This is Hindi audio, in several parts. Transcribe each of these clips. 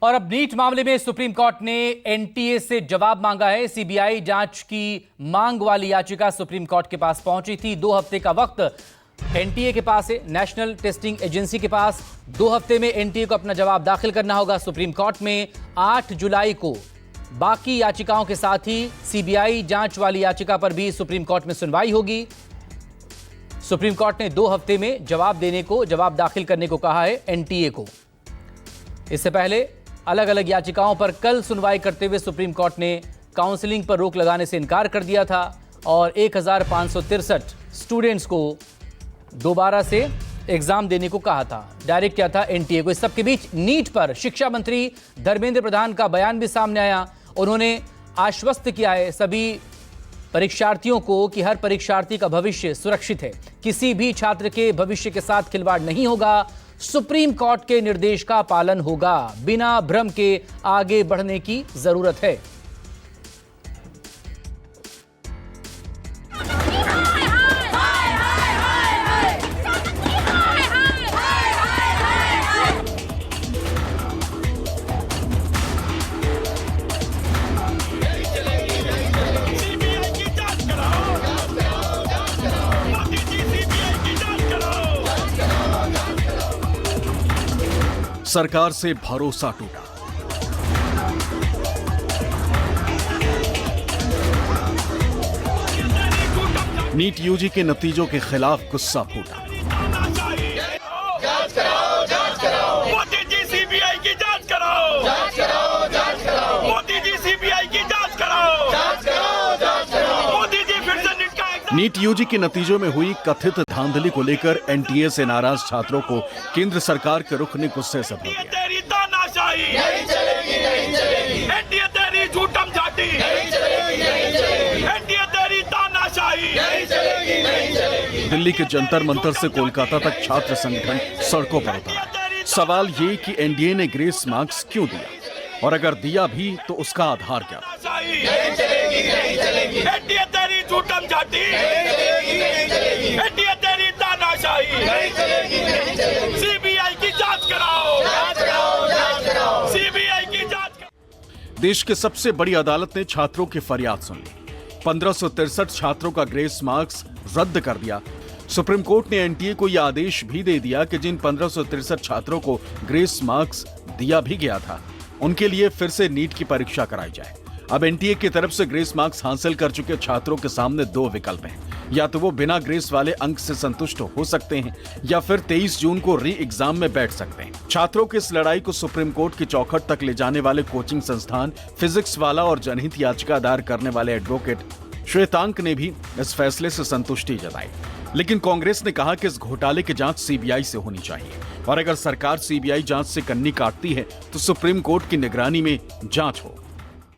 और अब नीट मामले में सुप्रीम कोर्ट ने एनटीए से जवाब मांगा है। सीबीआई जांच की मांग वाली याचिका सुप्रीम कोर्ट के पास पहुंची थी। 2 हफ्ते का वक्त एनटीए के पास है, नेशनल टेस्टिंग एजेंसी के पास। 2 हफ्ते में एनटीए को अपना जवाब दाखिल करना होगा सुप्रीम कोर्ट में। 8 जुलाई को बाकी याचिकाओं के साथ ही सीबीआई जांच वाली याचिका पर भी सुप्रीम कोर्ट में सुनवाई होगी। सुप्रीम कोर्ट ने 2 हफ्ते में जवाब दाखिल करने को कहा है एनटीए को। इससे पहले अलग अलग याचिकाओं पर कल सुनवाई करते हुए सुप्रीम कोर्ट ने काउंसलिंग पर रोक लगाने से इनकार कर दिया था और 1563 स्टूडेंट्स को दोबारा से एग्जाम देने को कहा था, डायरेक्ट किया था एनटीए को। इस सबके बीच नीट पर शिक्षा मंत्री धर्मेंद्र प्रधान का बयान भी सामने आया। उन्होंने आश्वस्त किया है सभी परीक्षार्थियों को कि हर परीक्षार्थी का भविष्य सुरक्षित है, किसी भी छात्र के भविष्य के साथ खिलवाड़ नहीं होगा, सुप्रीम कोर्ट के निर्देश का पालन होगा, बिना भ्रम के आगे बढ़ने की जरूरत है। सरकार से भरोसा टूटा। नीट यूजी के नतीजों के खिलाफ गुस्सा फूटा। जांच कराओ, जांच कराओ। मोदी जी सीबीआई की जांच कराओ। जांच कराओ, जांच कराओ। मोदी जी सीबीआई की जांच कराओ। जांच कराओ, जांच कराओ। मोदी जी फिर से नीट का नीट यूजी के नतीजों में हुई कथित धांधली को लेकर एनटीए से नाराज छात्रों को केंद्र सरकार के रुख ने गुस्से से भर दिया। तेरी तानाशाही नहीं चलेगी, नहीं चलेगी। एनटीए तेरी झूठम झाटी नहीं चलेगी, नहीं चलेगी। एनटीए तेरी तानाशाही नहीं चलेगी, नहीं चलेगी। दिल्ली के जंतर मंतर से कोलकाता तक छात्र संगठन सड़कों पर उतरा। सवाल ये कि एनडीए ने ग्रेस मार्क्स क्यों दिया और अगर दिया भी तो उसका आधार क्या था? नहीं चलेगी, नहीं चलेगी। एनडीए तेरी झूठम झाटी नहीं चलेगी, नहीं चलेगी। एनडीए तेरी तानाशाही नहीं चलेगी, नहीं चलेगी। सीबीआई की जांच कराओ, जांच कराओ, जांच कराओ। सीबीआई की जांच कराओ। देश के सबसे बड़ी अदालत ने छात्रों की फरियाद सुन ली। 1563 छात्रों का ग्रेस मार्क्स रद्द कर दिया। सुप्रीम कोर्ट ने एनटीए को यह आदेश भी दे दिया कि जिन 1563 छात्रों को ग्रेस मार्क्स दिया भी गया था उनके लिए फिर से नीट की परीक्षा कराई जाए। अब एनटीए की तरफ से ग्रेस मार्क्स हासिल कर चुके छात्रों के सामने 2 विकल्प हैं। या तो वो बिना ग्रेस वाले अंक से संतुष्ट हो सकते हैं या फिर 23 जून को री एग्जाम में बैठ सकते हैं। छात्रों की इस लड़ाई को सुप्रीम कोर्ट की चौखट तक ले जाने वाले कोचिंग संस्थान, फिजिक्स वाला और जनहित याचिका दायर करने वाले एडवोकेट श्वेतांक ने भी इस फैसले से संतुष्टि जताई। लेकिन कांग्रेस ने कहा कि इस घोटाले की जांच सीबीआई से होनी चाहिए और अगर सरकार सीबीआई जांच से कन्नी काटती है तो सुप्रीम कोर्ट की निगरानी में जांच हो।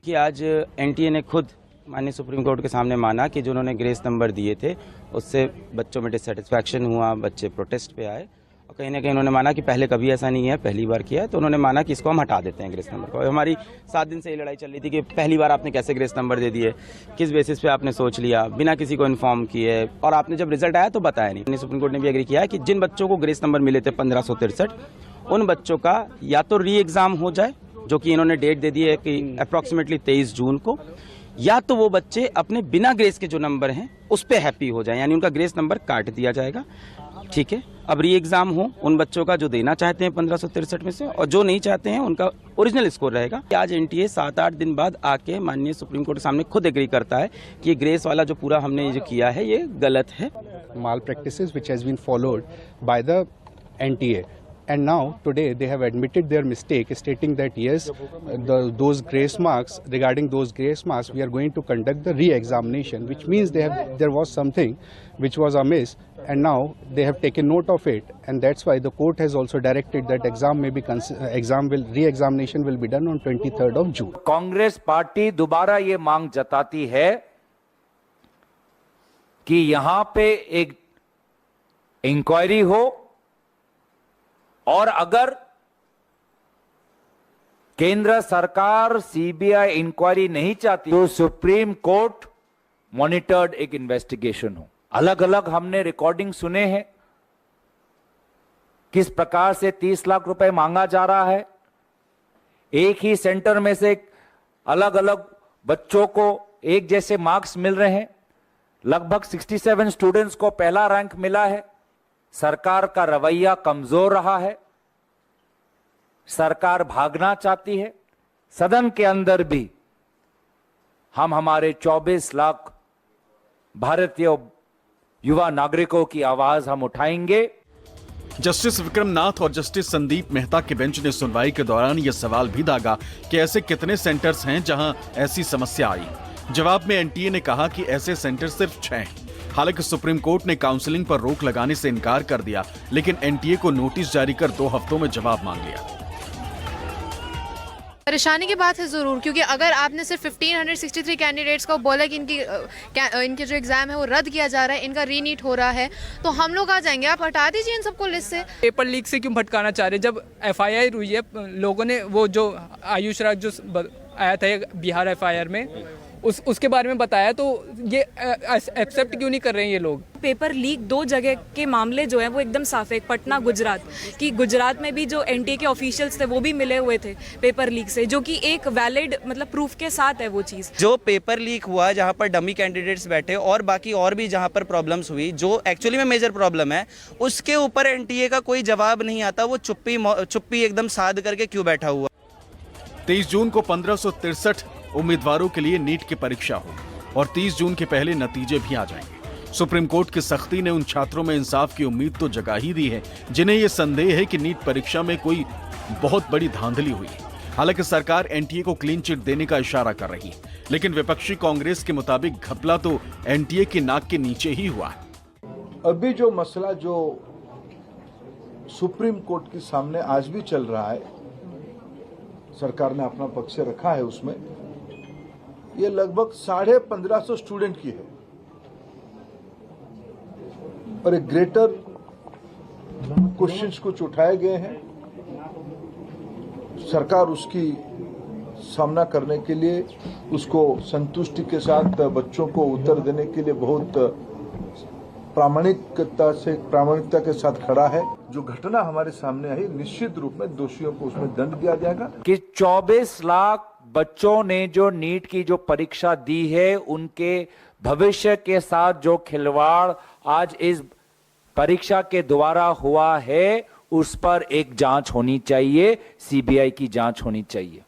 कि आज एनटीए ने खुद माननीय सुप्रीम कोर्ट के सामने माना कि जो उन्होंने ग्रेस नंबर दिए थे उससे बच्चों में डिससेटिस्फैक्शन हुआ, बच्चे प्रोटेस्ट पे आए और कहीं ना कहीं उन्होंने माना कि पहले कभी ऐसा नहीं है, पहली बार किया है, तो उन्होंने माना कि इसको हम हटा देते हैं ग्रेस नंबर को। हमारी 7 दिन से ये लड़ाई चल रही थी कि पहली बार आपने कैसे ग्रेस नंबर दे दिए, किस बेसिस पे आपने सोच लिया, बिना किसी को इन्फॉर्म किए, और आपने जब रिजल्ट आया तो बताया नहीं। सुप्रीम कोर्ट ने भी एग्री किया कि जिन बच्चों को ग्रेस नंबर मिले थे 1563 उन बच्चों का या तो री एग्जाम हो जाए, जो कि इन्होंने डेट दे दी है कि अप्रॉक्सीमेटली 23 जून को, या तो वो बच्चे अपने बिना ग्रेस के जो नंबर हैं उस पे हैप्पी हो जाए, यानी उनका ग्रेस नंबर काट दिया जाएगा। ठीक है, अब री एग्जाम हो उन बच्चों का जो देना चाहते हैं 1563 में से, और जो नहीं चाहते हैं उनका ओरिजिनल स्कोर रहेगा। आज एनटीए 7-8 दिन बाद आके माननीय सुप्रीम कोर्ट के सामने खुद एग्री करता है कि ये ग्रेस वाला जो पूरा हमने जो किया है ये गलत है। Malpractices which has been followed by the NTA. And now, today, they have admitted their mistake, stating that yes, those grace marks, regarding those grace marks, we are going to conduct the re-examination, which means there was something which was amiss, and now they have taken note of it, and that's why the court has also directed that re-examination will be done on 23rd of June. Congress party दोबारा ये मांग जताती है कि यहां पे एक इंक्वायरी हो और अगर केंद्र सरकार सीबीआई इंक्वायरी नहीं चाहती तो सुप्रीम कोर्ट मॉनिटर्ड एक इन्वेस्टिगेशन हो। अलग अलग हमने रिकॉर्डिंग सुने हैं किस प्रकार से 30 लाख रुपए मांगा जा रहा है, एक ही सेंटर में से अलग अलग बच्चों को एक जैसे मार्क्स मिल रहे हैं। लगभग 67 स्टूडेंट्स को पहला रैंक मिला है। सरकार का रवैया कमजोर रहा है। सरकार भागना चाहती है। सदन के अंदर भी हम हमारे 24 लाख भारतीय युवा नागरिकों की आवाज हम उठाएंगे। जस्टिस विक्रम नाथ और जस्टिस संदीप मेहता के बेंच ने सुनवाई के दौरान यह सवाल भी दागा कि ऐसे कितने सेंटर्स हैं जहां ऐसी समस्या आई। जवाब में एनटीए ने कहा कि ऐसे सेंटर सिर्फ 6 हैं। हालांकि सुप्रीम कोर्ट ने काउंसलिंग पर रोक लगाने से इनकार कर दिया, लेकिन एनटीए को नोटिस जारी कर 2 हफ्तों में जवाब मांग लिया। परेशानी की बात है ज़रूर, क्योंकि अगर आपने सिर्फ 1563 कैंडिडेट्स को बोला कि इनके जो एग्ज़ाम है वो रद्द किया जा रहा है, इनका रीनीट हो रहा है, तो हम लोग आ जाएंगे। आप हटा दीजिए इन सबको लिस्ट से। पेपर लीक से क्यों भटकाना चाह रहे? जब एफआईआर हुई है, लोगों ने वो जो आयुष राग जो आया था बिहार एफआईआर में, उसके बारे में बताया, तो ये एक्सेप्ट क्यों नहीं कर रहे हैं ये लोग? पेपर लीक 2 जगह के मामले जो है वो एकदम साफ है। पटना, गुजरात कि गुजरात में भी जो एनटीए के ऑफिशियल्स थे वो भी मिले हुए थे पेपर लीक से, जो कि एक वैलिड मतलब प्रूफ के साथ है वो चीज़। जो पेपर लीक हुआ जहाँ पर डमी कैंडिडेट्स बैठे और बाकी और भी जहाँ पर प्रॉब्लम्स हुई, जो एक्चुअली में मेजर प्रॉब्लम है, उसके ऊपर एनटीए का कोई जवाब नहीं आता। वो चुप्पी एकदम साध करके क्यों बैठा हुआ। 23 जून को 1563 उम्मीदवारों के लिए नीट की परीक्षा होगी और 30 जून के पहले नतीजे भी आ जाएंगे। सुप्रीम कोर्ट की सख्ती ने उन छात्रों में इंसाफ की उम्मीद तो जगा ही दी है जिन्हें यह संदेह है कि नीट परीक्षा में कोई बहुत बड़ी धांधली हुई है। हालांकि सरकार एनटीए को क्लीन चिट देने का इशारा कर रही है, लेकिन विपक्षी कांग्रेस के मुताबिक घपला तो एनटीए की नाक के नीचे ही हुआ है। अभी जो मसला जो सुप्रीम कोर्ट के सामने आज भी चल रहा है, सरकार ने अपना पक्ष रखा है उसमें, ये लगभग 1550 स्टूडेंट की है और एक ग्रेटर क्वेश्चंस कुछ उठाए गए हैं। सरकार उसकी सामना करने के लिए, उसको संतुष्टि के साथ बच्चों को उत्तर देने के लिए बहुत प्रामाणिकता के साथ खड़ा है। जो घटना हमारे सामने आई, निश्चित रूप में दोषियों को उसमें दंड दिया जाएगा। कि 24 लाख बच्चों ने जो नीट की जो परीक्षा दी है, उनके भविष्य के साथ जो खिलवाड़ आज इस परीक्षा के द्वारा हुआ है, उस पर एक जांच होनी चाहिए, सीबीआई की जांच होनी चाहिए।